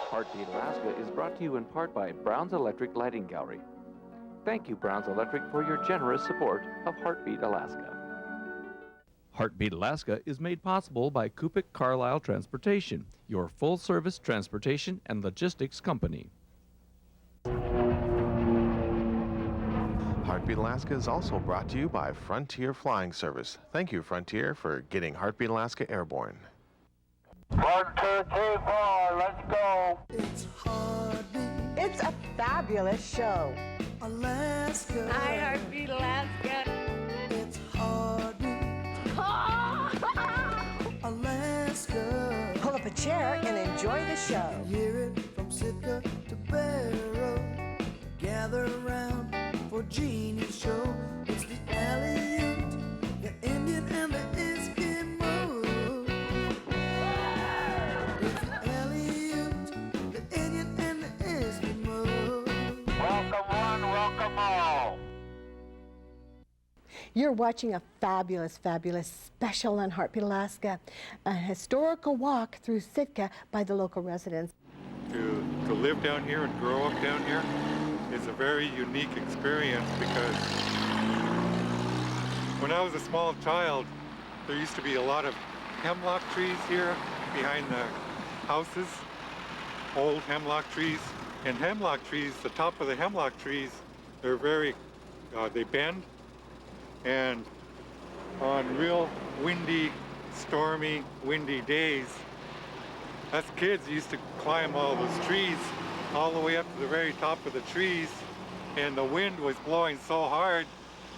Heartbeat Alaska is brought to you in part by Brown's Electric Lighting Gallery. Thank you, Brown's Electric, for your generous support of Heartbeat Alaska. Heartbeat Alaska is made possible by Kupik Carlisle Transportation, your full-service transportation and logistics company. Heartbeat Alaska is also brought to you by Frontier Flying Service. Thank you, Frontier, for getting Heartbeat Alaska airborne. 1, 2, 3, 4, let's go. It's Heartbeat. It's a fabulous show. Alaska. Hi, Heartbeat Alaska. It's Heartbeat. Alaska. Pull up a chair and enjoy the show. Hear it from Sitka to Barrow. Gather around for Jeannie's show. It's the Aleut, the Indian and the Eskimo. It's the Aleut, the Indian and the Eskimo. Welcome one, welcome all. You're watching a fabulous, fabulous special on Heartbeat Alaska, a historical walk through Sitka by the local residents. To live down here and grow up down here is a very unique experience because when I was a small child, there used to be a lot of hemlock trees here behind the houses, old hemlock trees. And hemlock trees, the top of the hemlock trees, they're very, they bend. And on real windy, stormy, windy days, us kids used to climb all those trees all the way up to the very top of the trees, and the wind was blowing so hard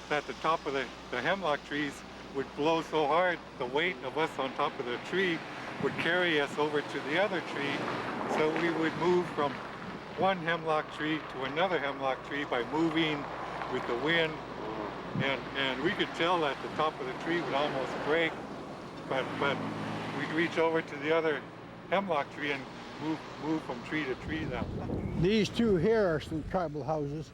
that the top of the hemlock trees would blow so hard, the weight of us on top of the tree would carry us over to the other tree, so we would move from one hemlock tree to another hemlock tree by moving with the wind. And we could tell that the top of the tree would almost break, but we'd reach over to the other hemlock tree and move from tree to tree that way. These two here are some tribal houses.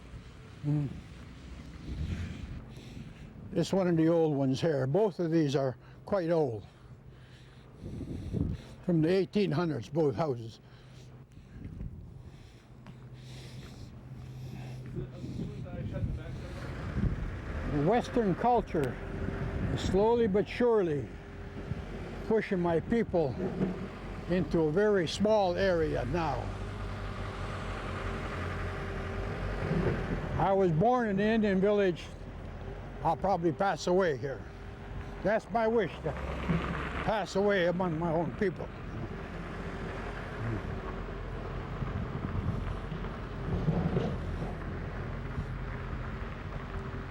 This one of the old ones here. Both of these are quite old. From the 1800s, both houses. Western culture is slowly but surely pushing my people into a very small area now. I was born in the Indian village. I'll probably pass away here. That's my wish, to pass away among my own people.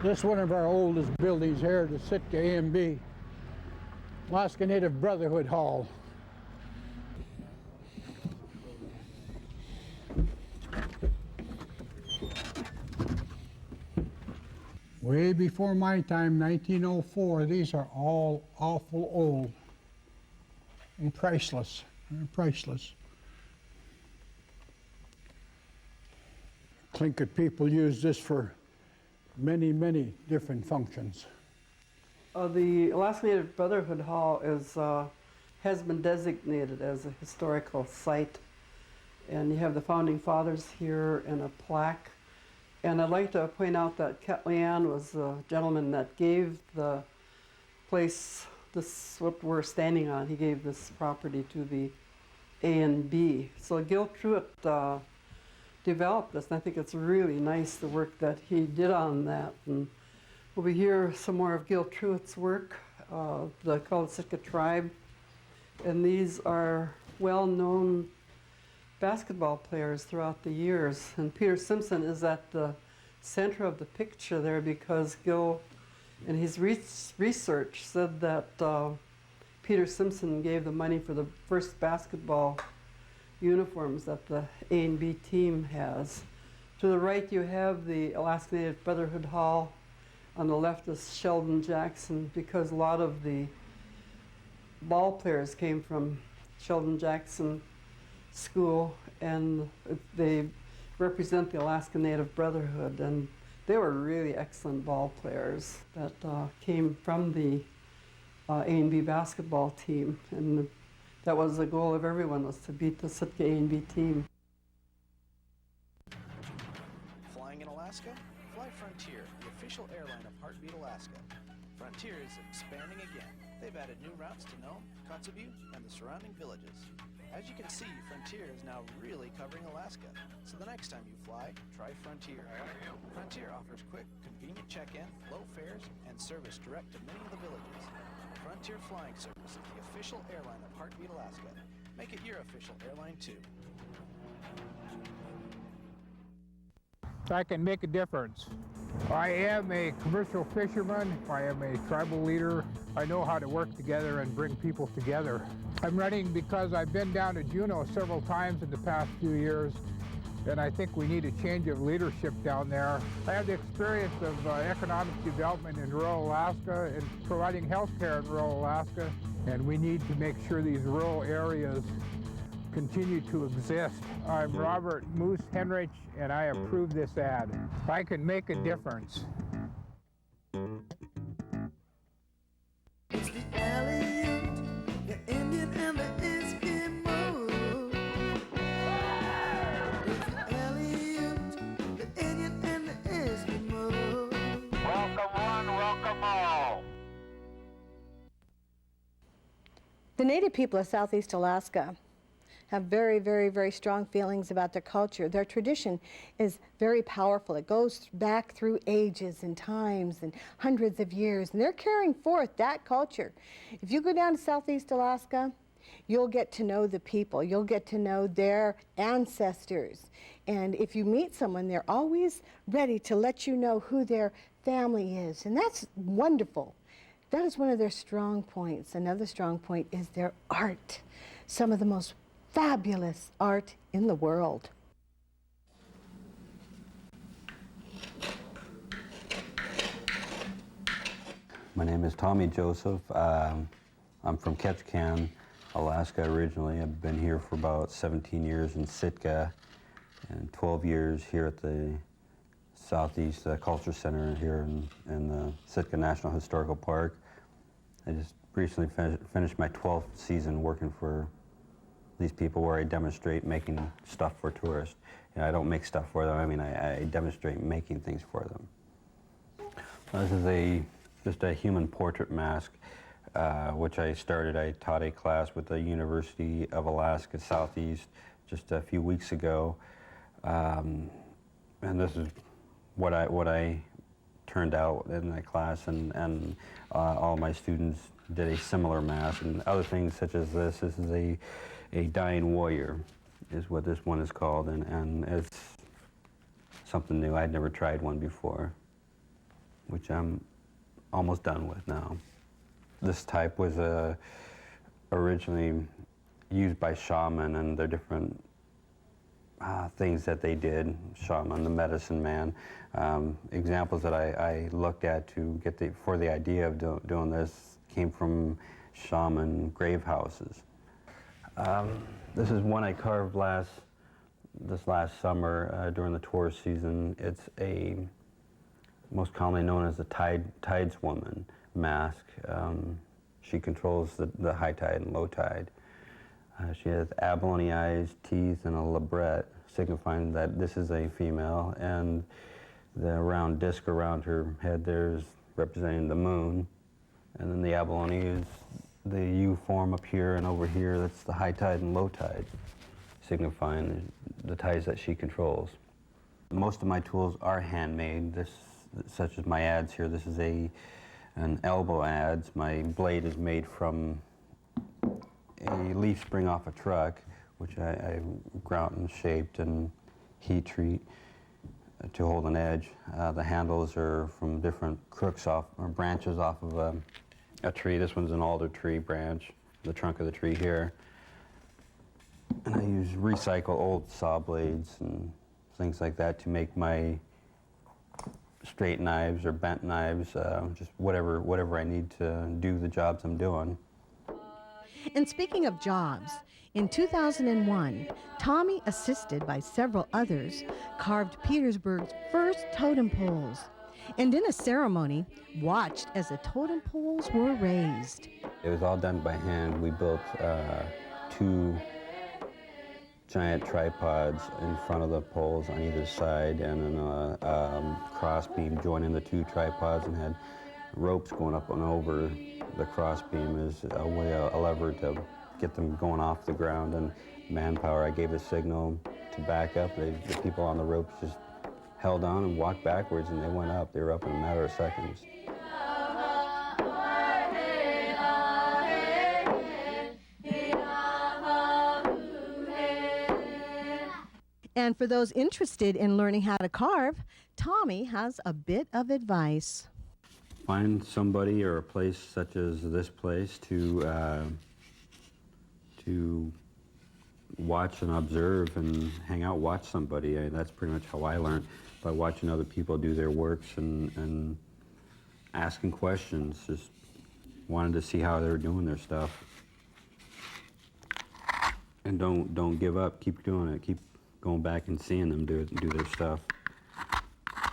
This is one of our oldest buildings here, the Sitka A&B, Alaska Native Brotherhood Hall. Way before my time, 1904, these are all awful old and priceless. Priceless. Tlingit people use this for many, many different functions. The Alaska Native Brotherhood Hall has been designated as a historical site, and you have the founding fathers here and a plaque. And I'd like to point out that Ketlian was the gentleman that gave the place, this what we're standing on, he gave this property to the A&B. So Gil Truitt developed this, and I think it's really nice, the work that he did on that. And we'll be hear some more of Gil Truitt's work, the called Sitka Tribe. And these are well-known basketball players throughout the years. And Peter Simpson is at the center of the picture there because Gil, in his research, said that Peter Simpson gave the money for the first basketball uniforms that the A&B team has. To the right you have the Alaska Native Brotherhood Hall. On the left is Sheldon Jackson, because a lot of the ball players came from Sheldon Jackson School, and they represent the Alaska Native Brotherhood, and they were really excellent ball players that came from the A&B basketball team, and that was the goal of everyone, was to beat the Sitka A&B team. official airline of Heartbeat Alaska. Frontier is expanding again. They've added new routes to Nome, Kotzebue, and the surrounding villages. As you can see, Frontier is now really covering Alaska. So the next time you fly, try Frontier. Frontier offers quick, convenient check-in, low fares, and service direct to many of the villages. Frontier Flying Service is the official airline of Heartbeat Alaska. Make it your official airline too. I can make a difference. I am a commercial fisherman. I am a tribal leader. I know how to work together and bring people together. I'm running because I've been down to Juneau several times in the past few years, and I think we need a change of leadership down there. I have the experience of economic development in rural Alaska and providing health care in rural Alaska, and we need to make sure these rural areas continue to exist. I'm Robert Moose Henrich, and I approve this ad. I can make a difference. It's the Aleut, the Indian and the Eskimo. It's the Aleut, the Indian and the Eskimo. Welcome one, welcome all. The Native people of Southeast Alaska have very, very, very strong feelings about their culture. Their tradition is very powerful. It goes back through ages and times and hundreds of years, and they're carrying forth that culture. If you go down to Southeast Alaska, you'll get to know the people. You'll get to know their ancestors. And if you meet someone, they're always ready to let you know who their family is, and that's wonderful. That is one of their strong points. Another strong point is their art. Some of the most fabulous art in the world. My name is Tommy Joseph. I'm from Ketchikan, Alaska originally. I've been here for about 17 years in Sitka and 12 years here at the Southeast Culture Center here in the Sitka National Historical Park. I just recently finished my 12th season working for these people where I demonstrate making stuff for tourists. You know, I don't make stuff for them, I mean I demonstrate making things for them. This is just a human portrait mask, which I taught a class with the University of Alaska Southeast just a few weeks ago. And this is what I turned out in that class, and all my students did a similar mask, and other things such as this. This is a dying warrior is what this one is called, and it's something new. I'd never tried one before, which I'm almost done with now. This type was originally used by shaman, and their different things that they did. Shaman, the medicine man. Examples that I looked at to get for the idea of doing this came from shaman grave houses. This is one I carved this last summer during the tourist season. It's most commonly known as the tideswoman mask. She controls the high tide and low tide. She has abalone eyes, teeth, and a labret, signifying that this is a female, and the round disc around her head there is representing the moon, and then the abalone is the U form up here, and over here that's the high tide and low tide, signifying the tides that she controls. Most of my tools are handmade, such as my adze here. This is an elbow adze. My blade is made from a leaf spring off a truck, which I ground and shaped and heat treat to hold an edge. The handles are from different crooks or branches off of a tree. This one's an alder tree branch, the trunk of the tree here. And I use recycle old saw blades and things like that to make my straight knives or bent knives, just whatever I need to do the jobs I'm doing. And speaking of jobs, in 2001, Tommy, assisted by several others, carved Petersburg's first totem poles, and in a ceremony, watched as the totem poles were raised. It was all done by hand. We built two giant tripods in front of the poles on either side, and then a cross beam joining the two tripods, and had ropes going up and over the cross beam as a lever to get them going off the ground, and manpower. I gave a signal to back up. The people on the ropes just held on and walked backwards, and they went up. They were up in a matter of seconds. And for those interested in learning how to carve, Tommy has a bit of advice. Find somebody or a place such as this place to watch and observe and hang out, watch somebody. That's pretty much how I learned, by watching other people do their works and asking questions. Just wanted to see how they were doing their stuff. And don't give up. Keep doing it. Keep going back and seeing them do their stuff.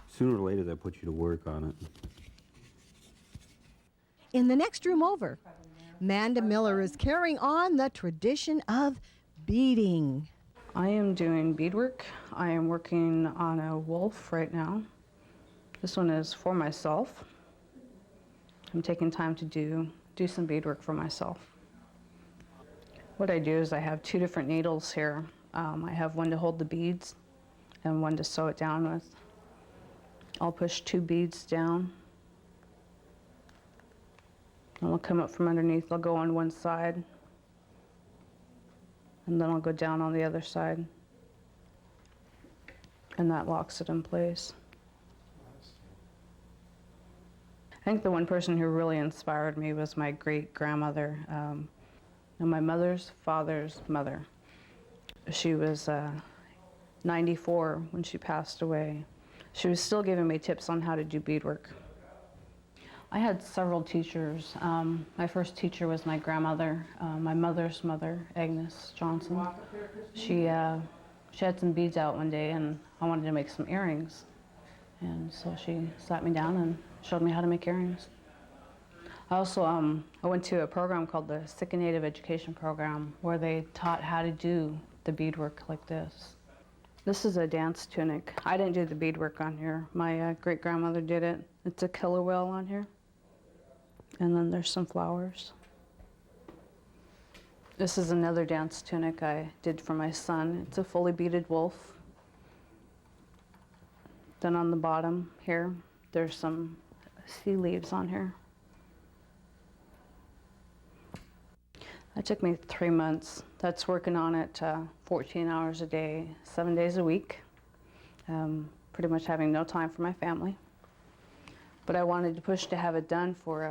Sooner or later, they'll put you to work on it. In the next room over, Manda Miller is carrying on the tradition of beading. I am doing beadwork. I am working on a wolf right now. This one is for myself. I'm taking time to do some beadwork for myself. What I do is I have two different needles here. I have one to hold the beads and one to sew it down with. I'll push two beads down. And I'll come up from underneath. I'll go on one side, and then I'll go down on the other side. And that locks it in place. I think the one person who really inspired me was my great-grandmother, and my mother's father's mother. She was 94 when she passed away. She was still giving me tips on how to do beadwork. I had several teachers. My first teacher was my grandmother, my mother's mother, Agnes Johnson. She had some beads out one day, and I wanted to make some earrings. And so she sat me down and showed me how to make earrings. I also I went to a program called the Sitka Native Education Program, where they taught how to do the beadwork like this. This is a dance tunic. I didn't do the beadwork on here. My great-grandmother did it. It's a killer whale on here. And then there's some flowers. This is another dance tunic I did for my son. It's a fully beaded wolf. Then on the bottom here, there's some sea leaves on here. That took me 3 months. That's working on it 14 hours a day, 7 days a week. Pretty much having no time for my family. But I wanted to push to have it done for,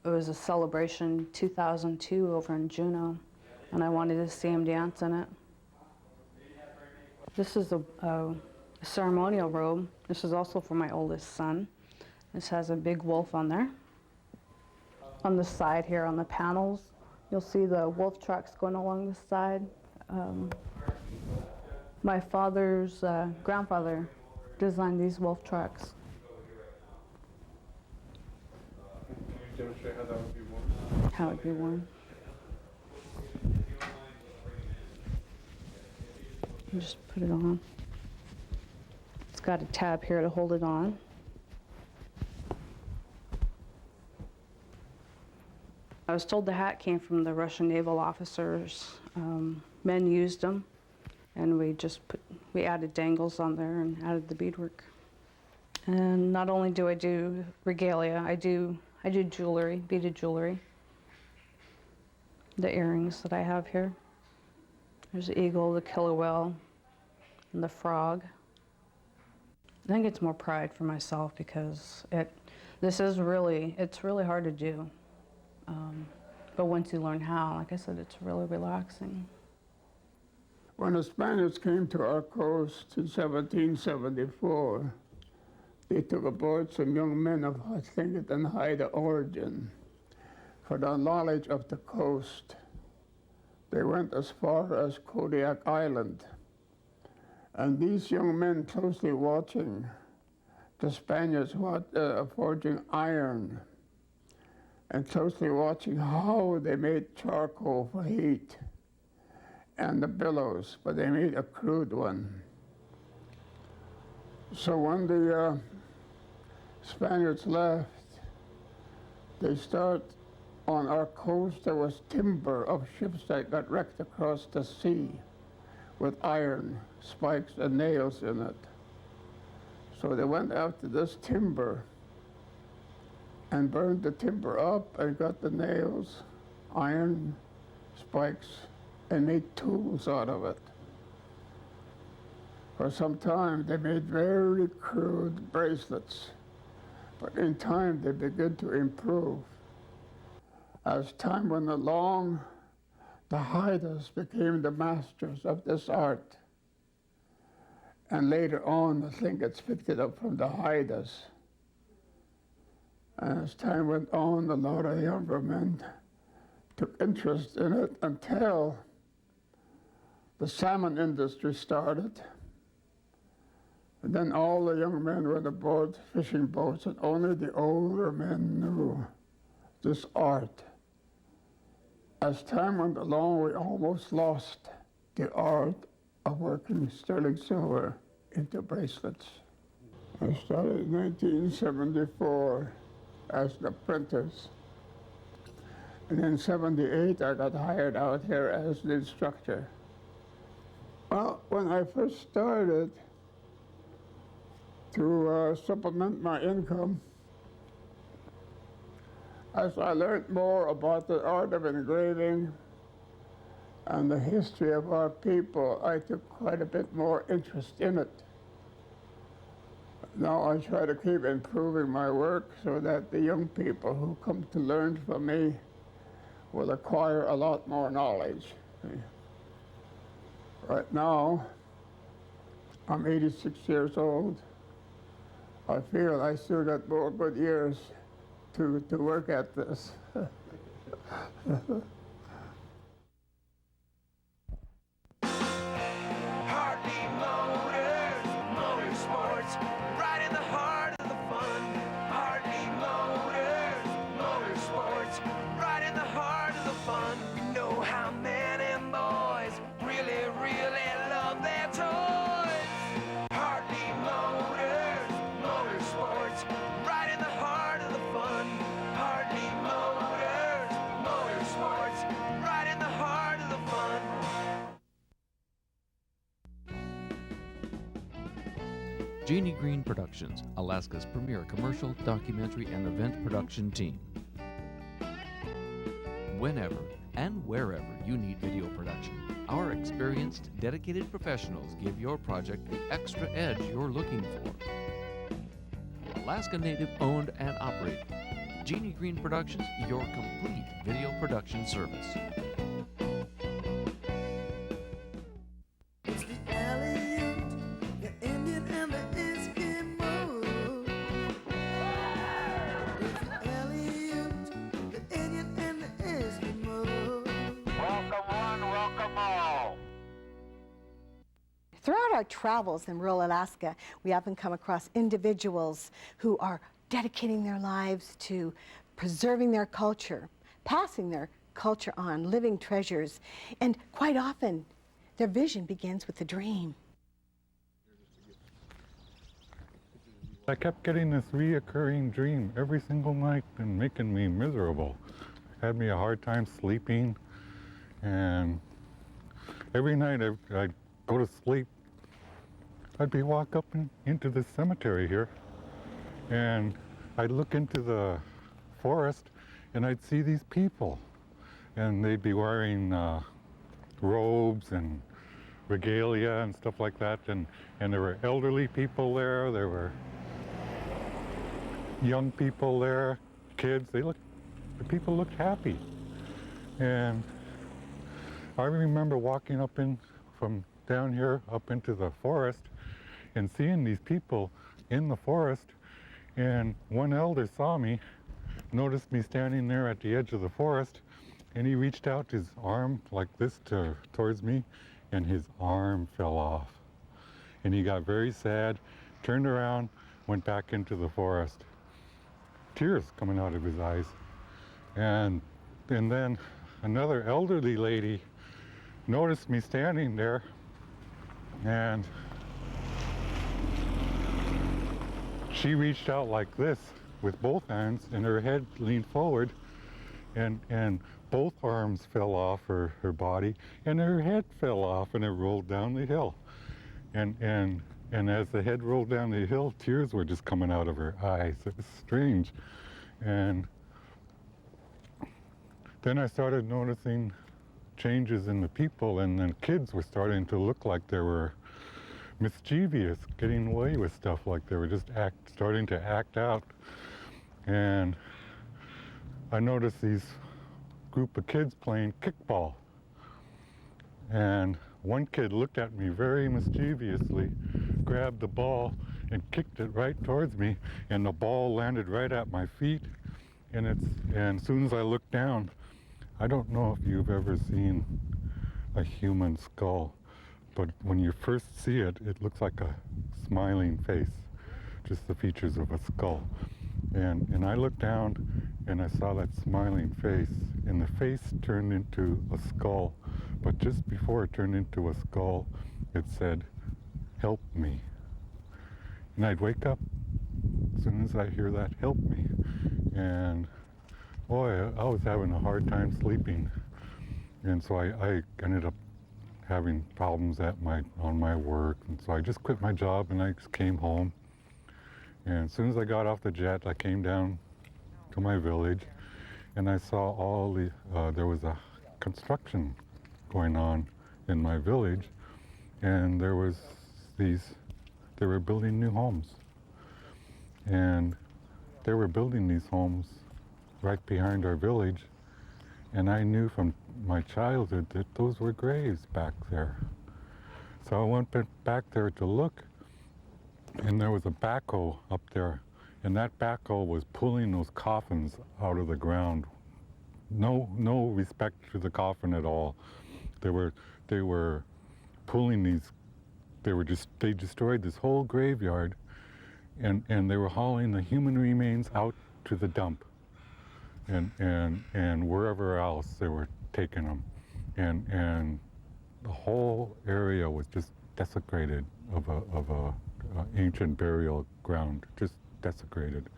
it was a celebration 2002 over in Juneau, and I wanted to see him dance in it. This is a ceremonial robe. This is also for my oldest son. This has a big wolf on there. On the side here, on the panels, you'll see the wolf tracks going along the side. My father's grandfather designed these wolf tracks. Can you demonstrate how that would be worn? How it would be worn. And just put it on. It's got a tab here to hold it on. I was told the hat came from the Russian naval officers. Men used them, and we added dangles on there and added the beadwork. And not only do I do regalia, I do jewelry, beaded jewelry. The earrings that I have here. There's the eagle, the killer whale, and the frog. I think it's more pride for myself because it's really hard to do. But once you learn how, like I said, it's really relaxing. When the Spaniards came to our coast in 1774, they took aboard some young men of Tlingit and Isabella origin. For their knowledge of the coast, they went as far as Kodiak Island. And these young men closely watching the Spaniards forging iron and closely watching how they made charcoal for heat. and the billows, but they made a crude one. So when the Spaniards left, they start on our coast. There was timber of ships that got wrecked across the sea with iron spikes and nails in it. So they went after this timber and burned the timber up and got the nails, iron spikes, and made tools out of it. For some time, they made very crude bracelets, but in time, they began to improve. As time went along, the Haidas became the masters of this art. And later on, the Tlingits picked it up from the Haidas. And as time went on, a lot of younger men took interest in it until the salmon industry started. And then all the young men went aboard fishing boats, and only the older men knew this art. As time went along, we almost lost the art of working sterling silver into bracelets. I started in 1974 as an apprentice. And in 78, I got hired out here as an instructor. Well, when I first started, to supplement my income, as I learned more about the art of engraving and the history of our people, I took quite a bit more interest in it. Now I try to keep improving my work so that the young people who come to learn from me will acquire a lot more knowledge. Right now, I'm 86 years old. I feel I still got more good years to work at this. Jeannie Green Productions, Alaska's premier commercial, documentary, and event production team. Whenever and wherever you need video production, our experienced, dedicated professionals give your project the extra edge you're looking for. Alaska Native owned and operated. Jeannie Green Productions, your complete video production service. Throughout our travels in rural Alaska, we often come across individuals who are dedicating their lives to preserving their culture, passing their culture on, living treasures, and quite often their vision begins with a dream. I kept getting this reoccurring dream every single night and making me miserable. Had me a hard time sleeping, and every night I'd go to sleep. I'd walk up into the cemetery here, and I'd look into the forest, and I'd see these people, and they'd be wearing robes and regalia and stuff like that, and there were elderly people there, there were young people there, kids. The people looked happy, and I remember walking up from down here up into the forest and seeing these people in the forest, and one elder saw me, noticed me standing there at the edge of the forest, and he reached out his arm like this towards me, and his arm fell off. And he got very sad, turned around, went back into the forest. Tears coming out of his eyes. And then another elderly lady noticed me standing there, and she reached out like this with both hands, and her head leaned forward, and both arms fell off her body, and her head fell off, and it rolled down the hill. And as the head rolled down the hill, tears were just coming out of her eyes. It was strange. And then I started noticing changes in the people, and then kids were starting to look like they were mischievous, getting away with stuff, like they were just starting to act out. And I noticed these group of kids playing kickball. And one kid looked at me very mischievously, grabbed the ball and kicked it right towards me, and the ball landed right at my feet. And as soon as I looked down, I don't know if you've ever seen a human skull, but when you first see it, it looks like a smiling face, just the features of a skull. And I looked down and I saw that smiling face, and the face turned into a skull, but just before it turned into a skull, it said, "Help me." And I'd wake up as soon as I hear that, "Help me." And boy, I was having a hard time sleeping. And so I ended up having problems on my work, and so I just quit my job and I just came home. And as soon as I got off the jet, I came down to my village, and I saw there was a construction going on in my village, and they were building new homes. And they were building these homes right behind our village, and I knew from my childhood that those were graves back there. So I went back there to look, and there was a backhoe up there, and that backhoe was pulling those coffins out of the ground. No respect to the coffin at all. They were pulling these. They destroyed this whole graveyard, and they were hauling the human remains out to the dump, and wherever else they were taking them, and the whole area was just desecrated of a ancient burial ground, just desecrated.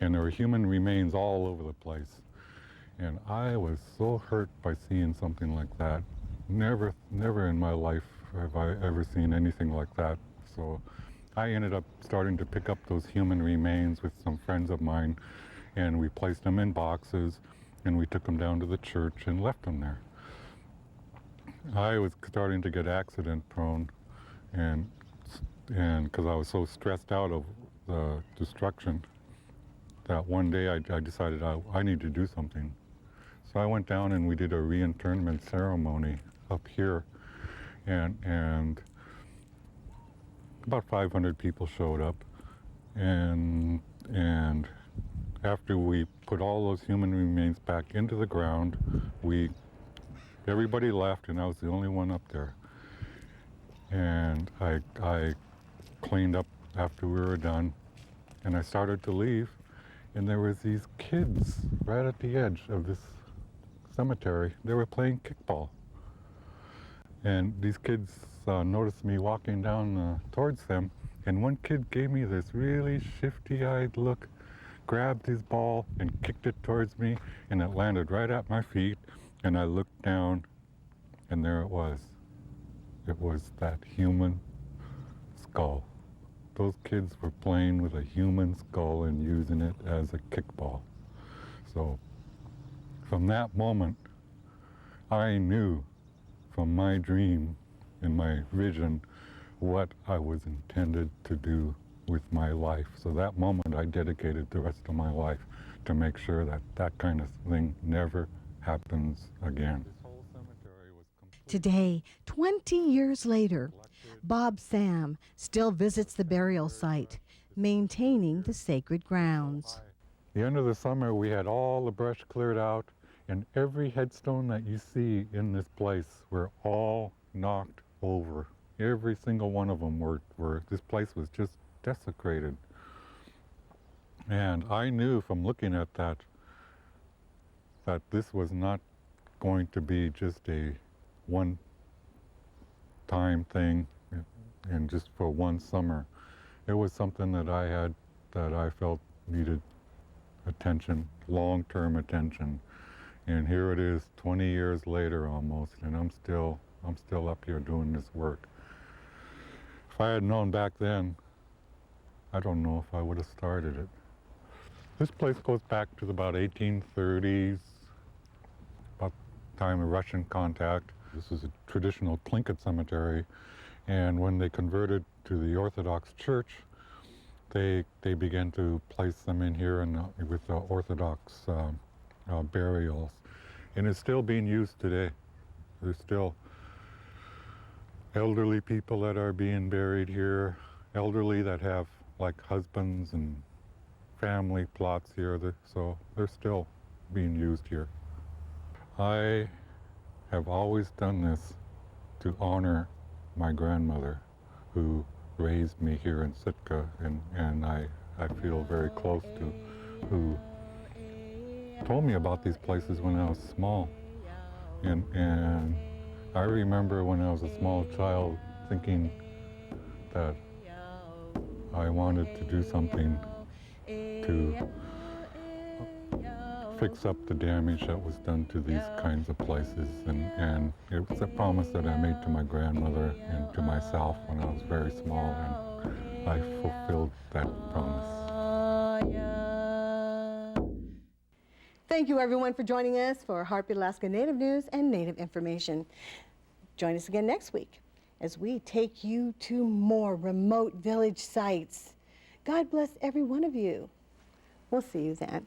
And there were human remains all over the place. And I was so hurt by seeing something like that. Never in my life have I ever seen anything like that. So I ended up starting to pick up those human remains with some friends of mine, and we placed them in boxes, and we took them down to the church and left them there. I was starting to get accident prone, and because I was so stressed out of the destruction, that one day I decided I need to do something. So I went down and we did a reinterment ceremony up here, and about 500 people showed up, and after we put all those human remains back into the ground, everybody left, and I was the only one up there. And I cleaned up after we were done, and I started to leave, and there was these kids right at the edge of this cemetery. They were playing kickball. And these kids noticed me walking down towards them, and one kid gave me this really shifty-eyed look, grabbed his ball and kicked it towards me, and it landed right at my feet, and I looked down, and there it was. It was that human skull. Those kids were playing with a human skull and using it as a kickball. So from that moment, I knew from my dream and my vision what I was intended to do with my life. So that moment I dedicated the rest of my life to make sure that that kind of thing never happens again. Today, 20 years later, Bob Sam still visits the burial site, maintaining the sacred grounds. The end of the summer, we had all the brush cleared out, and every headstone that you see in this place were all knocked over. Every single one of them were this place was just desecrated. And I knew from looking at that this was not going to be just a one-time thing and just for one summer. It was something that I felt needed attention, long-term attention. And here it is 20 years later almost, and I'm still up here doing this work. If I had known back then, I don't know if I would have started it. This place goes back to about 1830s, about the time of Russian contact. This is a traditional Tlingit cemetery, and when they converted to the Orthodox Church, they began to place them in here with the Orthodox burials. And it's still being used today. There's still elderly people that are being buried here, elderly that have like husbands and family plots here, so they're still being used here. I have always done this to honor my grandmother, who raised me here in Sitka, and I feel very close to, who told me about these places when I was small. And I remember when I was a small child thinking that I wanted to do something to fix up the damage that was done to these kinds of places. And it was a promise that I made to my grandmother and to myself when I was very small, and I fulfilled that promise. Thank you, everyone, for joining us for Heartbeat Alaska Native News and Native Information. Join us again next week as we take you to more remote village sites. God bless every one of you. We'll see you then.